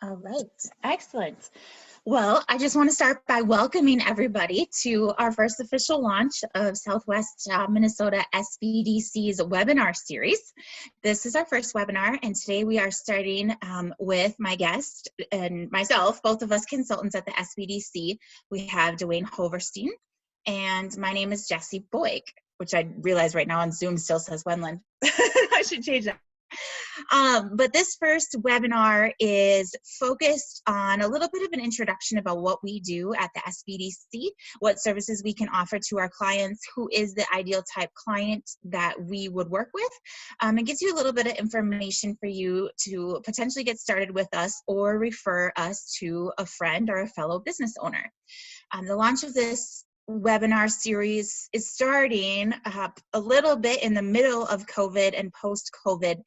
All right, excellent. Well, I just want to start by welcoming everybody to our first official launch of Southwest Minnesota SBDC's webinar series. This is our first webinar, and today we are starting with my guest and myself, both of us consultants at the SBDC. We have Dwayne Hoverstein, and my name is Jessie Boyk, which I realize right now on Zoom still says Wendland. I should change that. But this first webinar is focused on a little bit of an introduction about what we do at the SBDC, what services we can offer to our clients, who is the ideal type client that we would work with. It gives you a little bit of information for you to potentially get started with us or refer us to a friend or a fellow business owner. The launch of this webinar series is starting a little bit in the middle of COVID and post-COVID.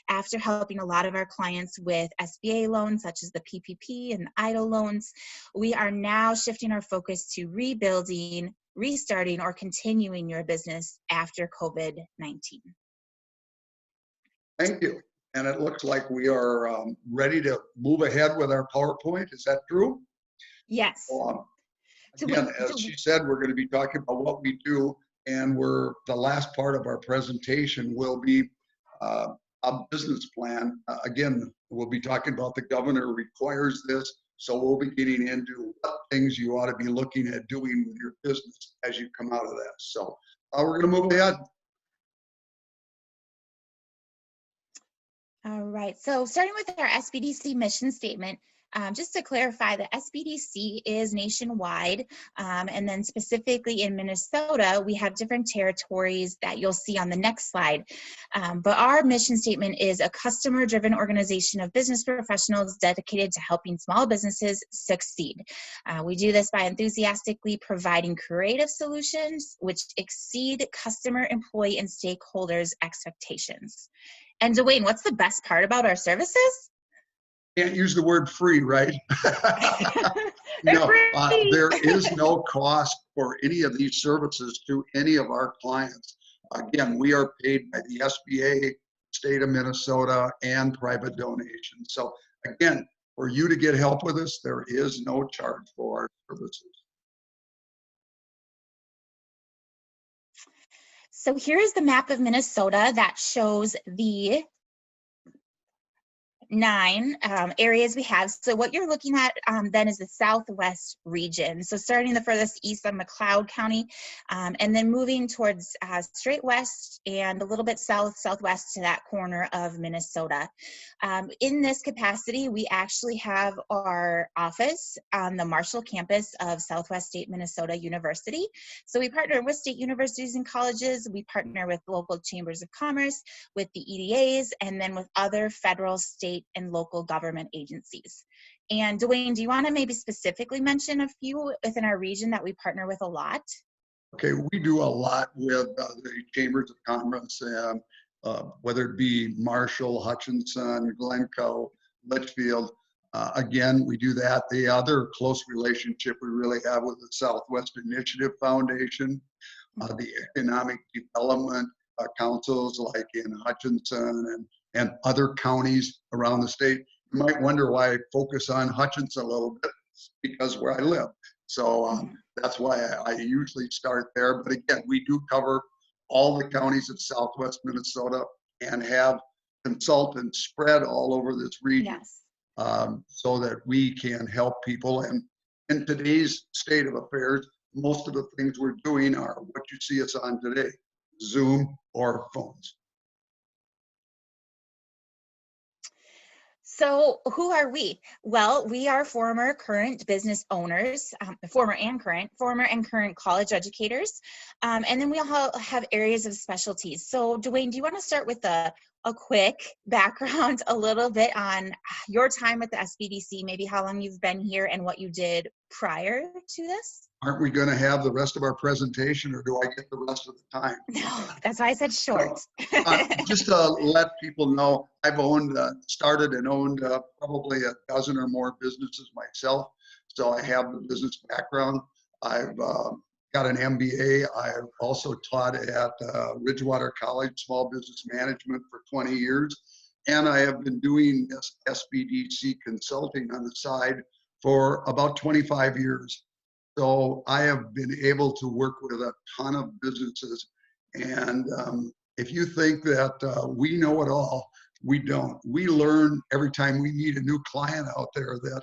After helping a lot of our clients with SBA loans, such as the PPP and the EIDL loans, we are now shifting our focus to rebuilding, restarting, or continuing your business after COVID-19. Thank you. And it looks like we are ready to move ahead with our PowerPoint. Is that true? Yes. Again, as she said, we're going to be talking about what we do, and the last part of our presentation will be a business plan. Again, we'll be talking about the governor requires this, so we'll be getting into what things you ought to be looking at doing with your business as you come out of that. So we're going to move ahead. All right, so starting with our SBDC mission statement, just to clarify, the SBDC is nationwide, and then specifically in Minnesota, we have different territories that you'll see on the next slide. But our mission statement is a customer-driven organization of business professionals dedicated to helping small businesses succeed. We do this by enthusiastically providing creative solutions which exceed customer, employee, and stakeholders' expectations. And Dwayne, what's the best part about our services? Can't use the word free, right? No, there is no cost for any of these services to any of our clients. Again, we are paid by the SBA, state of Minnesota, and private donations. So again, for you to get help with us, there is no charge for our services. So here is the map of Minnesota that shows the 9 areas we have. So what you're looking at then is the southwest region. So starting the furthest east on McLeod County, and then moving towards straight west and a little bit southwest to that corner of Minnesota. In this capacity, we actually have our office on the Marshall campus of Southwest State Minnesota University. So we partner with state universities and colleges. We partner with local chambers of commerce, with the EDAs, and then with other federal, state, and local government agencies. And Dwayne, do you want to maybe specifically mention a few within our region that we partner with a lot? Okay, we do a lot with the chambers of commerce, whether it be Marshall, Hutchinson, Glencoe, Litchfield. Again, we do that. The other close relationship we really have with the Southwest Initiative Foundation, the economic development councils like in Hutchinson and other counties around the state. You might wonder why I focus on Hutchinson a little bit, because where I live. So that's why I usually start there. But again, we do cover all the counties of Southwest Minnesota and have consultants spread all over this region. Yes. So that we can help people. And in today's state of affairs, most of the things we're doing are what you see us on today, Zoom or phones. So who are we? Well, we are former, current business owners, former and current college educators. And then we all have areas of specialties. So Dwayne, do you want to start with a quick background, a little bit on your time at the SBDC, maybe how long you've been here and what you did prior to this? Aren't we going to have the rest of our presentation, or do I get the rest of the time? No, that's why I said short. Just to let people know, I've started and owned probably a dozen or more businesses myself. So I have the business background. I've got an MBA. I've also taught at Ridgewater College Small Business Management for 20 years. and I have been doing this SBDC consulting on the side for about 25 years. So I have been able to work with a ton of businesses. And if you think that we know it all, we don't. We learn every time we meet a new client out there that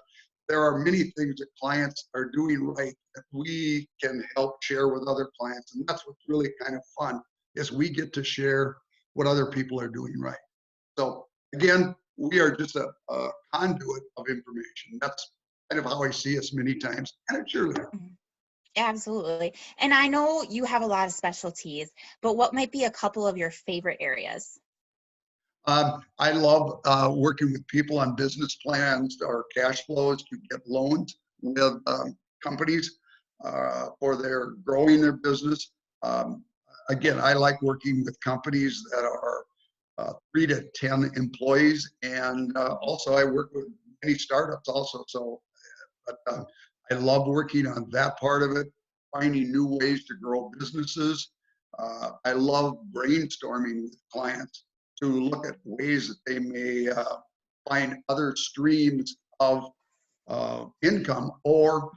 there are many things that clients are doing right that we can help share with other clients. And that's what's really kind of fun, is we get to share what other people are doing right. So again, we are just a conduit of information. That's kind of how I see us many times, and a cheerleader. Absolutely. And I know you have a lot of specialties, but what might be a couple of your favorite areas? I love working with people on business plans or cash flows to get loans with companies for their growing their business. Again, I like working with companies that are 3 to 10 employees, and also I work with many startups also. So I love working on that part of it, finding new ways to grow businesses. I love brainstorming with clients to look at ways that they may find other streams of income, or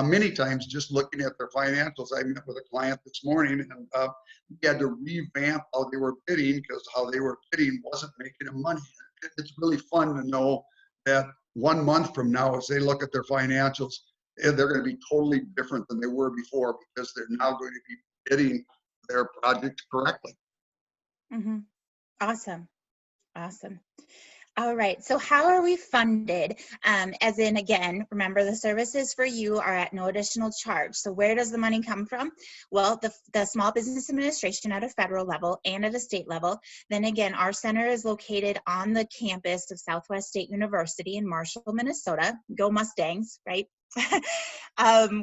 many times just looking at their financials. I met with a client this morning, and we had to revamp how they were bidding because how they were bidding wasn't making them money. It's really fun to know that 1 month from now, as they look at their financials, they're going to be totally different than they were before, because they're now going to be bidding their projects correctly. Mm-hmm. Awesome. Awesome. All right. So how are we funded? As in, again, remember the services for you are at no additional charge. So where does the money come from? Well, the Small Business Administration at a federal level and at a state level. Then again, our center is located on the campus of Southwest State University in Marshall, Minnesota. Go Mustangs, right?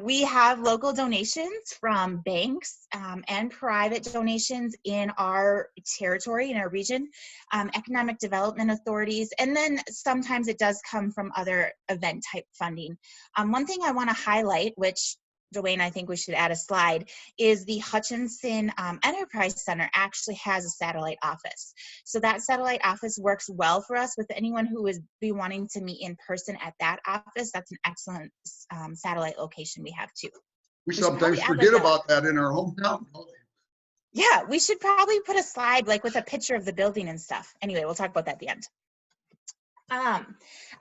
We have local donations from banks and private donations in our territory, in our region, economic development authorities, and then sometimes it does come from other event type funding. One thing I want to highlight, which Dwayne, I think we should add a slide, is the Hutchinson Enterprise Center actually has a satellite office. So that satellite office works well for us with anyone who would be wanting to meet in person at that office. That's an excellent satellite location we have too. We sometimes forget about that in our hometown. Yeah, we should probably put a slide like with a picture of the building and stuff. Anyway, we'll talk about that at the end.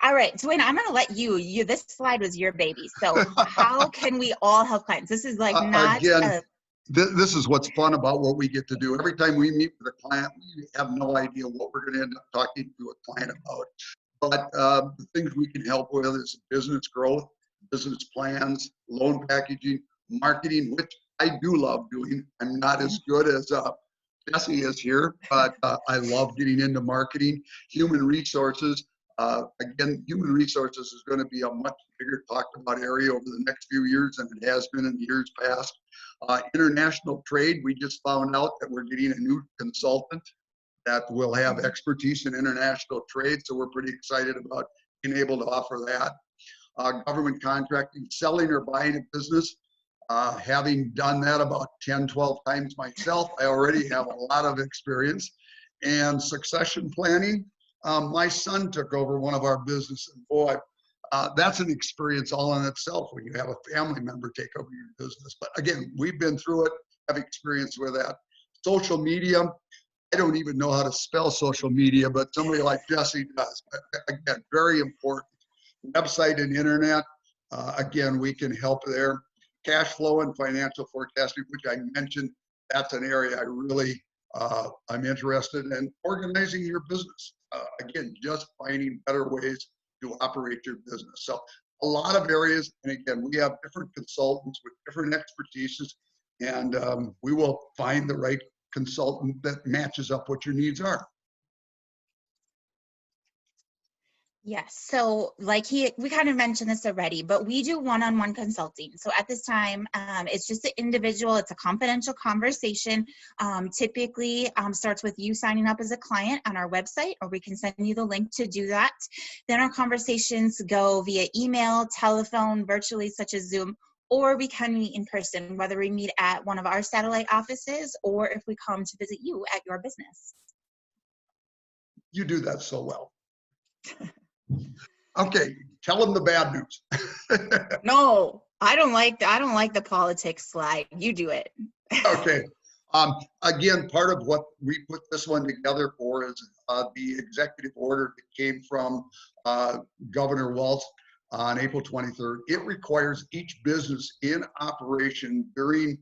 All right, Dwayne, I'm gonna let you, this slide was your baby. So how can we all help clients? This is like not again, this is what's fun about what we get to do. Every time we meet with a client, we have no idea what we're gonna end up talking to a client about. But the things we can help with is business growth, business plans, loan packaging, marketing, which I do love doing. I'm not as good as Jesse is here, but I love getting into marketing. Human resources. Again, human resources is going to be a much bigger talked about area over the next few years than it has been in years past. International trade, we just found out that we're getting a new consultant that will have expertise in international trade. So we're pretty excited about being able to offer that. Government contracting, selling or buying a business. Having done that about 10, 12 times myself, I already have a lot of experience. And succession planning. My son took over one of our businesses. Boy, that's an experience all in itself when you have a family member take over your business. But again, we've been through it, have experience with that. Social media, I don't even know how to spell social media, but somebody like Jesse does. Again, very important. Website and internet, again, we can help there. Cash flow and financial forecasting, which I mentioned, that's an area I really, I'm interested in. Organizing your business. Again, just finding better ways to operate your business. So a lot of areas, and again, we have different consultants with different expertises, and we will find the right consultant that matches up what your needs are. Yes. So like we kind of mentioned this already, but we do one-on-one consulting. So at this time, it's just an individual, it's a confidential conversation. Typically starts with you signing up as a client on our website, or we can send you the link to do that. Then our conversations go via email, telephone, virtually such as Zoom, or we can meet in person, whether we meet at one of our satellite offices or if we come to visit you at your business. You do that so well. Okay, tell them the bad news. No, I don't like the politics slide. You do it. Okay. Again, part of what we put this one together for is the executive order that came from Governor Walz on April 23rd. It requires each business in operation during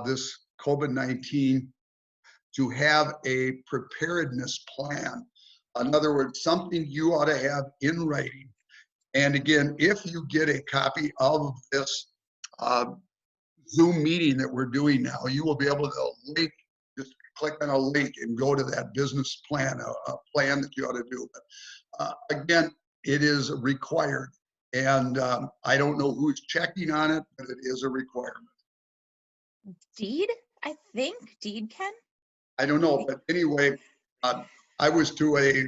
this COVID-19 to have a preparedness plan. In other words, something you ought to have in writing. And again, if you get a copy of this Zoom meeting that we're doing now, you will be able to link, just click on a link and go to that business plan, a plan that you ought to do. But again, it is required. And I don't know who's checking on it, but it is a requirement. Deed, I think. Deed, Ken? I don't know, but anyway, I was to a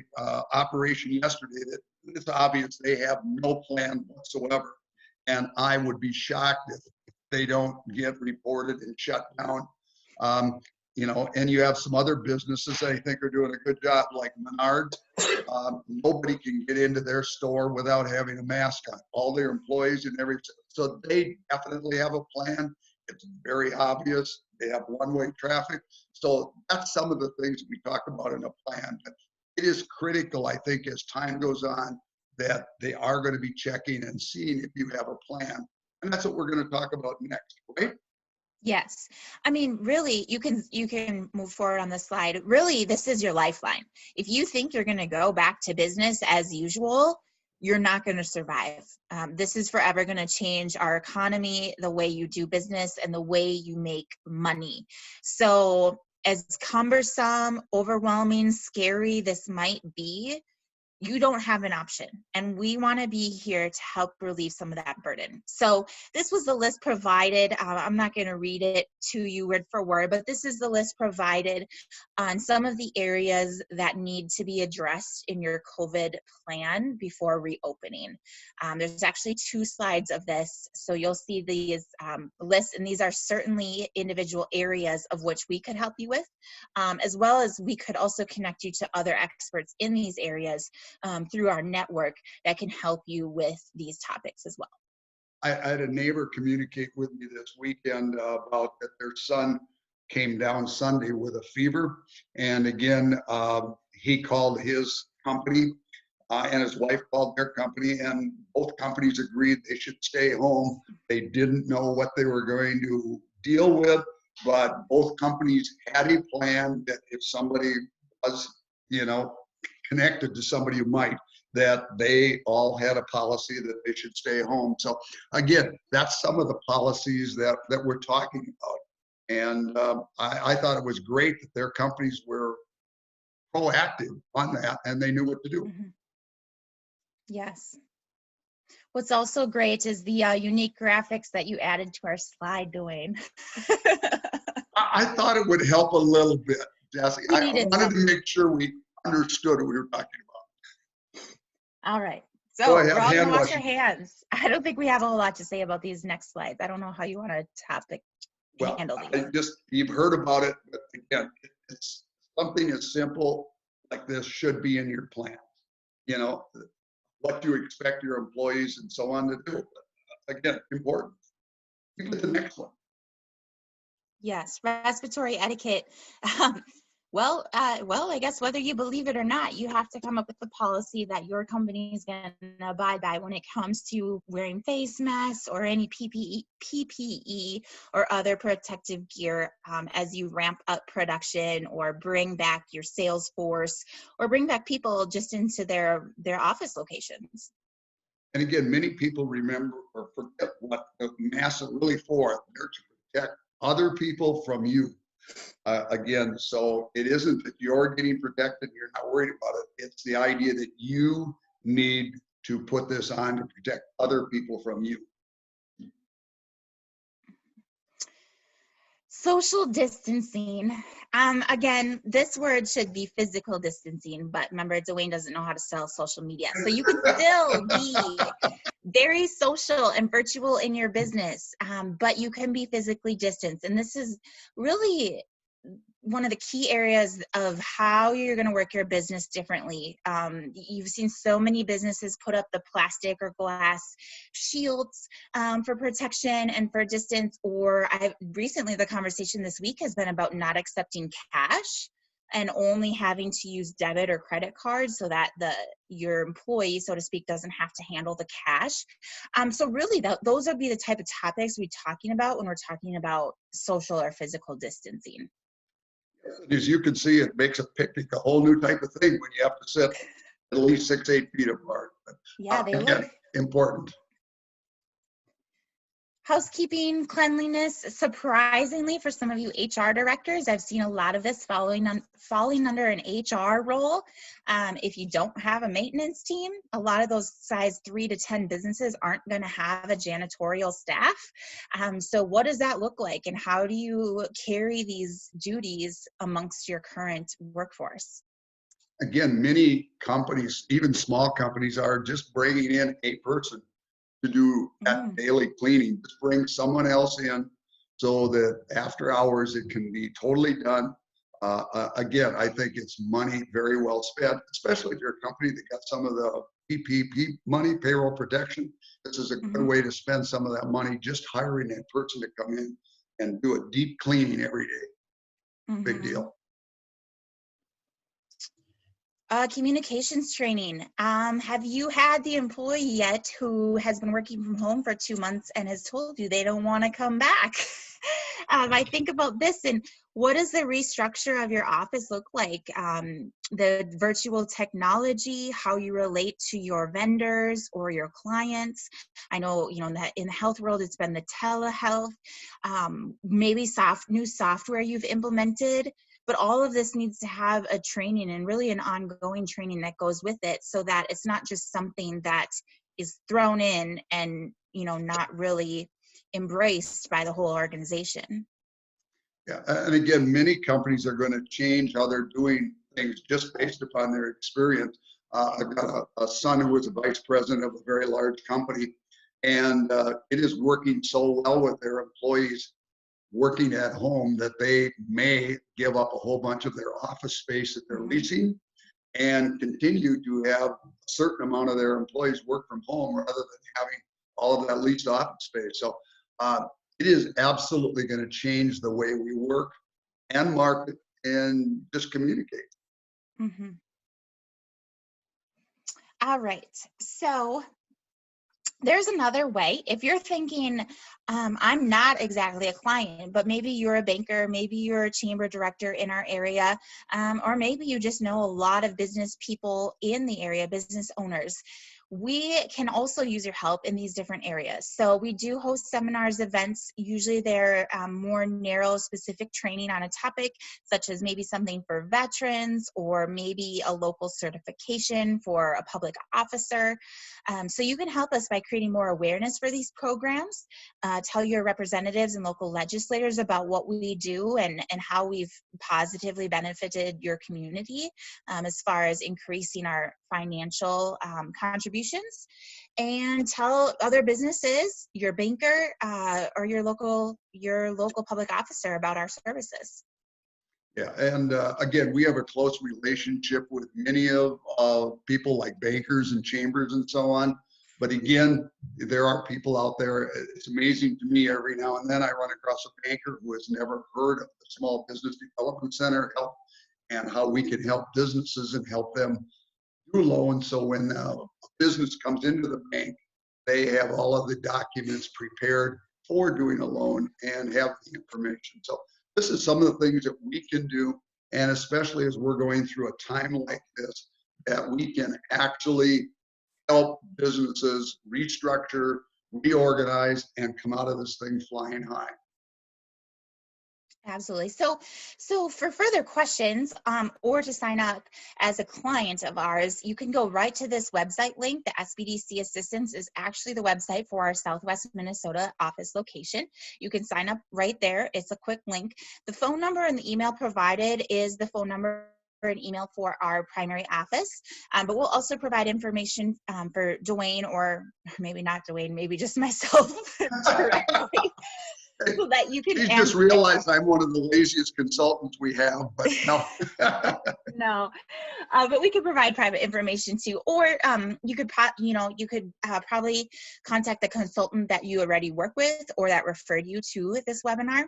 operation yesterday that it's obvious they have no plan whatsoever. And I would be shocked if they don't get reported and shut down. You know, and you have some other businesses I think are doing a good job, like Menards. Nobody can get into their store without having a mask on, all their employees and everything. So they definitely have a plan. It's very obvious. They have one-way traffic. So that's some of the things we talk about in a plan. But it is critical, I think, as time goes on, that they are going to be checking and seeing if you have a plan. And that's what we're going to talk about next, right? Yes. I mean, really, you can move forward on the slide. Really, this is your lifeline. If you think you're going to go back to business as usual, you're not going to survive. This is forever going to change our economy, the way you do business, and the way you make money. So as cumbersome, overwhelming, scary this might be, you don't have an option, and we want to be here to help relieve some of that burden. So this was the list provided. I'm not going to read it to you word for word, but this is the list provided on some of the areas that need to be addressed in your COVID plan before reopening. There's actually 2 slides of this, so you'll see these lists, and these are certainly individual areas of which we could help you with, as well as we could also connect you to other experts in these areas through our network that can help you with these topics as well. I had a neighbor communicate with me this weekend about that their son came down Sunday with a fever. And again, he called his company and his wife called their company, and both companies agreed they should stay home. They didn't know what they were going to deal with, but both companies had a plan that if somebody was, you know, connected to somebody who might, that they all had a policy that they should stay home. So again, that's some of the policies that we're talking about. And I thought it was great that their companies were proactive on that and they knew what to do. Mm-hmm. Yes. What's also great is the unique graphics that you added to our slide, Dwayne. I thought it would help a little bit, Jesse. I wanted to make sure we understood what we were talking about. All right. So we're all going to wash our hands. I don't think we have a whole lot to say about these next slides. I don't know how you want to handle these. You've heard about it, but again, it's something as simple like this should be in your plan. You know, what you expect your employees and so on to do. But again, important. You get the next one. Yes, respiratory etiquette. Well, I guess whether you believe it or not, you have to come up with the policy that your company is going to abide by when it comes to wearing face masks or any PPE or other protective gear as you ramp up production or bring back your sales force or bring back people just into their office locations. And again, many people remember or forget what the masks are really for. They're to protect other people from you. Again, so it isn't that you're getting protected, you're not worried about it. It's the idea that you need to put this on to protect other people from you. Social distancing. Again, this word should be physical distancing, but remember, Dwayne doesn't know how to sell social media. So you can still be very social and virtual in your business, but you can be physically distanced. And this is really one of the key areas of how you're going to work your business differently. You've seen so many businesses put up the plastic or glass shields for protection and for distance, or recently the conversation this week has been about not accepting cash and only having to use debit or credit cards so that your employee, so to speak, doesn't have to handle the cash. So really, those would be the type of topics we're talking about when we're talking about social or physical distancing. As you can see, it makes a picnic a whole new type of thing when you have to sit at least 6-8 feet apart. But, yeah, they again, look important. Housekeeping, cleanliness, surprisingly for some of you HR directors, I've seen a lot of this falling under an HR role. If you don't have a maintenance team, a lot of those size 3 to 10 businesses aren't going to have a janitorial staff. So what does that look like, and how do you carry these duties amongst your current workforce? Again, many companies, even small companies, are just bringing in a person to do that daily cleaning. Just bring someone else in so that after hours it can be totally done. Again, I think it's money very well spent, especially if you're a company that got some of the PPP money, payroll protection. This is a good way to spend some of that money, just hiring that person to come in and do a deep cleaning every day. Big deal. Communications training. Have you had the employee yet who has been working from home for 2 months and has told you they don't want to come back? I think about this, and what does the restructure of your office look like? The virtual technology, how you relate to your vendors or your clients. I know, in the health world, it's been the telehealth, maybe new software you've implemented. But all of this needs to have a training, and really an ongoing training that goes with it, so that it's not just something that is thrown in and, not really embraced by the whole organization. Yeah, and again, many companies are going to change how they're doing things just based upon their experience. I've got a son who was a vice president of a very large company, and it is working so well with their employees working at home that they may give up a whole bunch of their office space that they're leasing and continue to have a certain amount of their employees work from home rather than having all of that leased office space. So it is absolutely going to change the way we work and market and just communicate. All right. So there's another way. If you're thinking, I'm not exactly a client, but maybe you're a banker, maybe you're a chamber director in our area, or maybe you just know a lot of business people in the area, business owners. We can also use your help in these different areas. So we do host seminars, events. Usually they're more narrow, specific training on a topic, such as maybe something for veterans or maybe a local certification for a public officer. So you can help us by creating more awareness for these programs. Tell your representatives and local legislators about what we do and how we've positively benefited your community as far as increasing our financial contributions, and tell other businesses, your banker or your local public officer about our services. Yeah, and again, we have a close relationship with many of people like bankers and chambers and so on. But again, there are people out there. It's amazing to me every now and then I run across a banker who has never heard of the Small Business Development Center help and how we can help businesses and help them do loans. So when a business comes into the bank, they have all of the documents prepared for doing a loan and have the information. So this is some of the things that we can do, and especially as we're going through a time like this, that we can actually help businesses restructure, reorganize, and come out of this thing flying high. Absolutely. So for further questions or to sign up as a client of ours, you can go right to this website link. The SBDC Assistance is actually the website for our Southwest Minnesota office location. You can sign up right there. It's a quick link. The phone number and the email provided is the phone number and email for our primary office, but we'll also provide information for Dwayne, or maybe not Dwayne, maybe just myself directly. so that you can She just realized I'm one of the laziest consultants we have, but no. No, but we could provide private information too, or you could, you could probably contact the consultant that you already work with or that referred you to this webinar.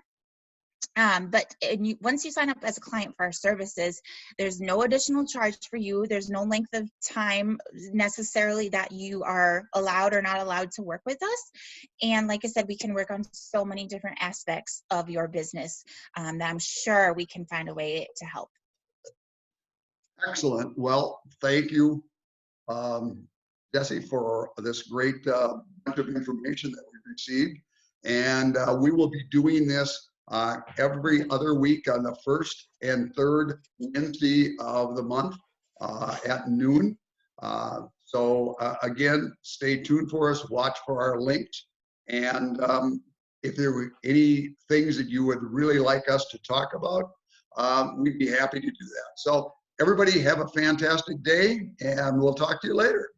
But once you sign up as a client for our services, there's no additional charge for you. There's no length of time necessarily that you are allowed or not allowed to work with us. And like I said, we can work on so many different aspects of your business that I'm sure we can find a way to help. Excellent. Well, thank you, Jesse, for this great bunch of information that we've received. And we will be doing this every other week on the first and third Wednesday of the month at noon. So again, stay tuned for us, watch for our links. And if there were any things that you would really like us to talk about, we'd be happy to do that. So everybody have a fantastic day, and we'll talk to you later.